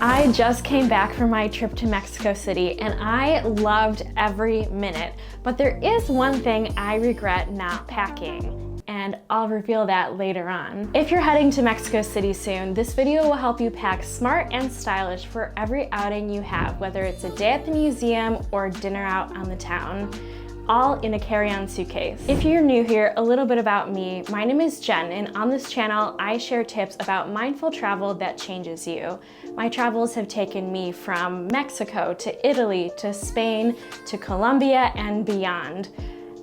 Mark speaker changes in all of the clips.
Speaker 1: I just came back from my trip to Mexico City and I loved every minute, but there is one thing I regret not packing, and I'll reveal that later on. If you're heading to Mexico City soon, this video will help you pack smart and stylish for every outing you have, whether it's a day at the museum or dinner out on the town, all in a carry-on suitcase. If you're new here, a little bit about me. My name is Jen, and on this channel, I share tips about mindful travel that changes you. My travels have taken me from Mexico to Italy to Spain to Colombia and beyond.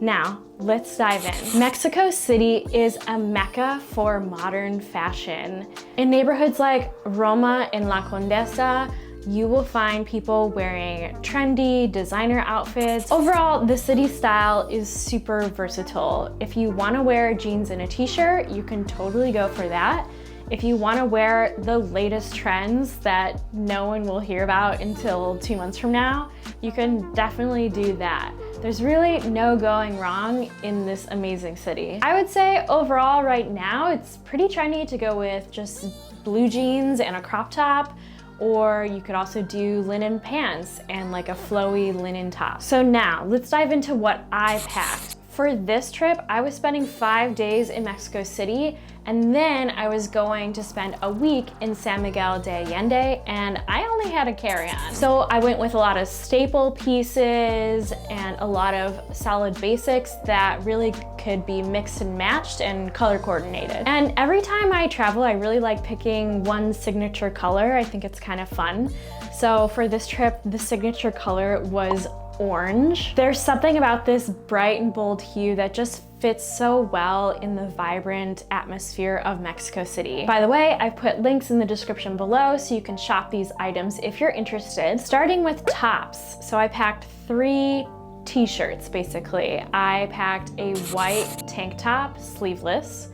Speaker 1: Now, let's dive in. Mexico City is a mecca for modern fashion. In neighborhoods like Roma and La Condesa, you will find people wearing trendy designer outfits. Overall, the city style is super versatile. If you want to wear jeans and a t-shirt, you can totally go for that. If you want to wear the latest trends that no one will hear about until 2 months from now, you can definitely do that. There's really no going wrong in this amazing city. I would say overall right now, it's pretty trendy to go with just blue jeans and a crop top, or you could also do linen pants and like a flowy linen top. So now let's dive into what I packed. For this trip, I was spending 5 days in Mexico City, and then I was going to spend a week in San Miguel de Allende, and I only had a carry-on. So I went with a lot of staple pieces and a lot of solid basics that really could be mixed and matched and color coordinated. And every time I travel, I really like picking one signature color. I think it's kind of fun. So for this trip, the signature color was orange. There's something about this bright and bold hue that just fits so well in the vibrant atmosphere of Mexico City. By the way, I've put links in the description below so you can shop these items if you're interested. Starting with tops. So I packed 3 t-shirts basically. I packed a white tank top, sleeveless.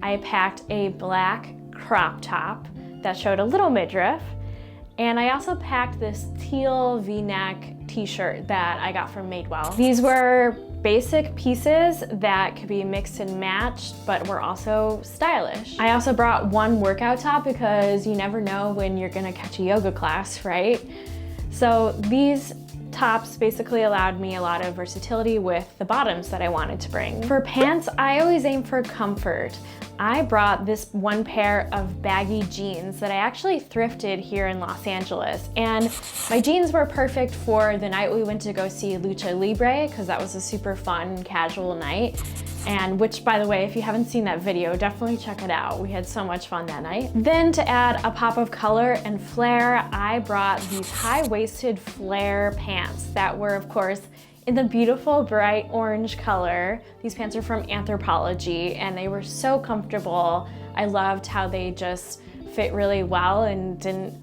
Speaker 1: I packed a black crop top that showed a little midriff. And I also packed this teal v-neck t-shirt that I got from Madewell. These were basic pieces that could be mixed and matched, but were also stylish. I also brought one workout top because you never know when you're gonna catch a yoga class, right? So these tops basically allowed me a lot of versatility with the bottoms that I wanted to bring. For pants, I always aim for comfort. I brought this one pair of baggy jeans that I actually thrifted here in Los Angeles. And my jeans were perfect for the night we went to go see Lucha Libre, because that was a super fun, casual night. And which, by the way, if you haven't seen that video, definitely check it out. We had so much fun that night. Then to add a pop of color and flair, I brought these high-waisted flare pants that were, of course, in the beautiful bright orange color. These pants are from Anthropologie and they were so comfortable. I loved how they just fit really well and didn't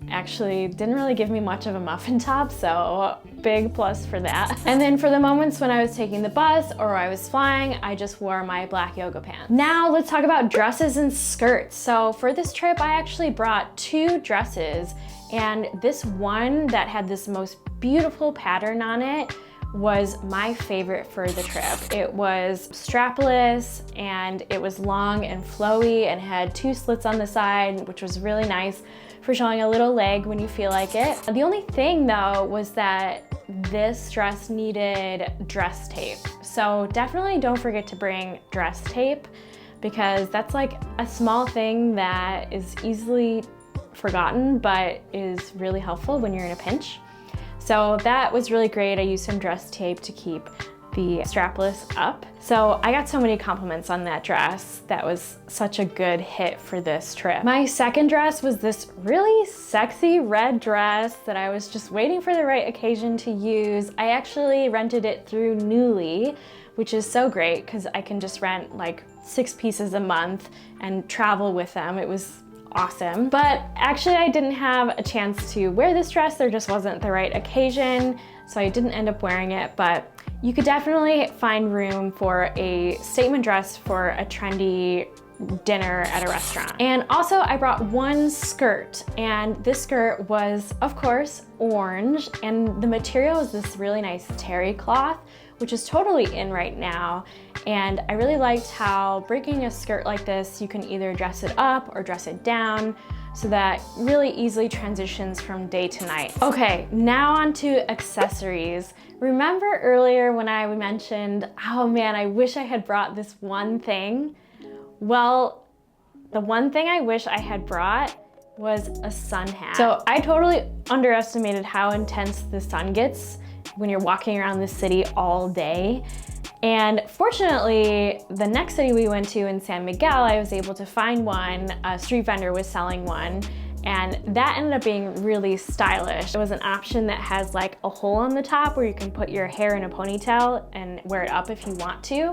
Speaker 1: really give me much of a muffin top, so big plus for that. And then for the moments when I was taking the bus or I was flying, I just wore my black yoga pants. Now let's talk about dresses and skirts. So for this trip, I actually brought 2 dresses, and this one that had this most beautiful pattern on it was my favorite for the trip. It was strapless and it was long and flowy and had 2 slits on the side, which was really nice for showing a little leg when you feel like it. The only thing though was that this dress needed dress tape. So definitely don't forget to bring dress tape, because that's like a small thing that is easily forgotten but is really helpful when you're in a pinch. So that was really great. I used some dress tape to keep the strapless up. So I got so many compliments on that dress. That was such a good hit for this trip. My second dress was this really sexy red dress that I was just waiting for the right occasion to use. I actually rented it through Nuuly, which is so great because I can just rent like 6 pieces a month and travel with them. It was awesome. But actually I didn't have a chance to wear this dress. There just wasn't the right occasion, so I didn't end up wearing it, but you could definitely find room for a statement dress for a trendy dinner at a restaurant. And also I brought one skirt, and this skirt was of course orange, and the material is this really nice terry cloth, which is totally in right now. And I really liked how breaking a skirt like this, you can either dress it up or dress it down. so that really easily transitions from day to night. Okay, now on to accessories. Remember earlier when I mentioned, oh man, I wish I had brought this one thing? Well, the one thing I wish I had brought was a sun hat. So I totally underestimated how intense the sun gets when you're walking around the city all day. And fortunately, the next city we went to in San Miguel, I was able to find one. A street vendor was selling one, and that ended up being really stylish. It was an option that has like a hole on the top where you can put your hair in a ponytail and wear it up if you want to.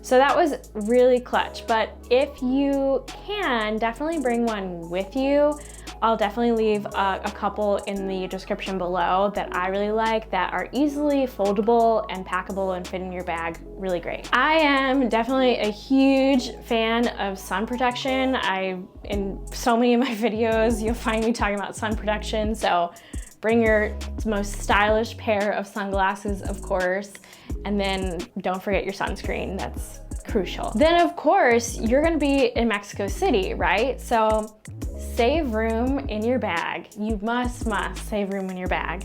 Speaker 1: So that was really clutch, but if you can, definitely bring one with you. I'll definitely leave a couple in the description below that I really like that are easily foldable and packable and fit in your bag really great. I am definitely a huge fan of sun protection. In so many of my videos, you'll find me talking about sun protection, so bring your most stylish pair of sunglasses, of course, and then don't forget your sunscreen. That's crucial. Then of course, you're gonna be in Mexico City, right? So save room in your bag. You must save room in your bag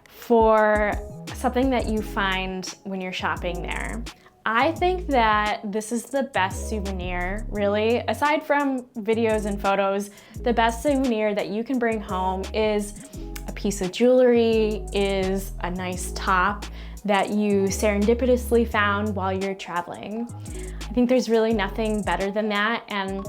Speaker 1: for something that you find when you're shopping there. I think that this is the best souvenir, really. Aside from videos and photos, the best souvenir that you can bring home is a piece of jewelry, is a nice top that you serendipitously found while you're traveling. I think there's really nothing better than that, and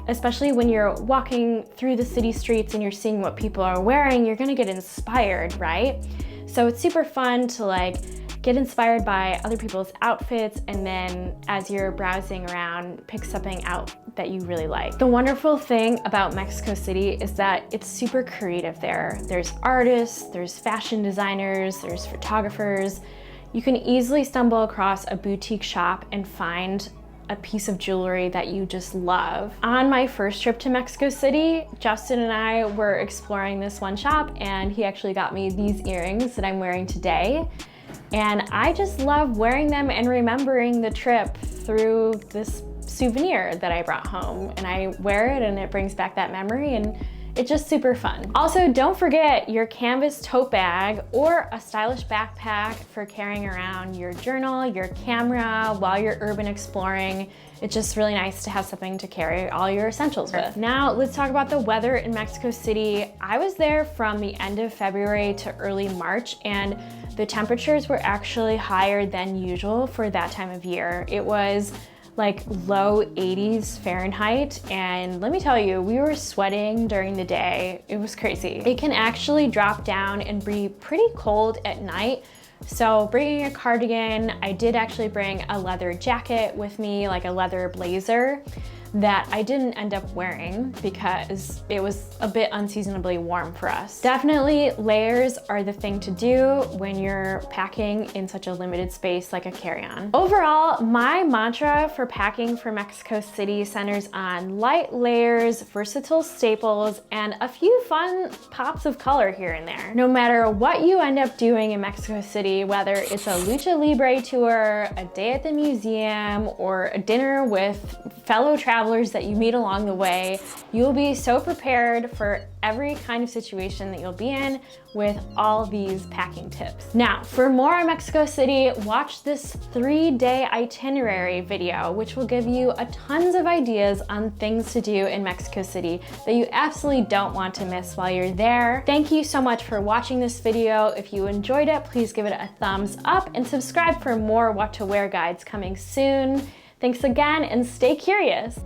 Speaker 1: especially when you're walking through the city streets and you're seeing what people are wearing, you're gonna get inspired, right? So it's super fun to like get inspired by other people's outfits, and then as you're browsing around, pick something out that you really like. The wonderful thing about Mexico City is that it's super creative there. There's artists, there's fashion designers, there's photographers. You can easily stumble across a boutique shop and find a piece of jewelry that you just love. On my first trip to Mexico City, Justin and I were exploring this one shop, and he actually got me these earrings that I'm wearing today. And I just love wearing them and remembering the trip through this souvenir that I brought home. And I wear it and it brings back that memory, and it's just super fun. Also, don't forget your canvas tote bag or a stylish backpack for carrying around your journal, your camera while you're urban exploring. It's just really nice to have something to carry all your essentials with. Now, let's talk about the weather in Mexico City. I was there from the end of February to early March, and the temperatures were actually higher than usual for that time of year. It was like low 80s Fahrenheit, and let me tell you, we were sweating during the day. It was crazy. It can actually drop down and be pretty cold at night, so bringing a cardigan, I did actually bring a leather jacket with me, like a leather blazer, that I didn't end up wearing because it was a bit unseasonably warm for us. Definitely layers are the thing to do when you're packing in such a limited space like a carry-on. Overall, my mantra for packing for Mexico City centers on light layers, versatile staples, and a few fun pops of color here and there. No matter what you end up doing in Mexico City, whether it's a Lucha Libre tour, a day at the museum, or a dinner with fellow travelers that you meet along the way, you'll be so prepared for every kind of situation that you'll be in with all these packing tips. Now, for more on Mexico City, watch this 3-day itinerary video, which will give you a tons of ideas on things to do in Mexico City that you absolutely don't want to miss while you're there. Thank you so much for watching this video. If you enjoyed it, please give it a thumbs up and subscribe for more what to wear guides coming soon. Thanks again, and stay curious.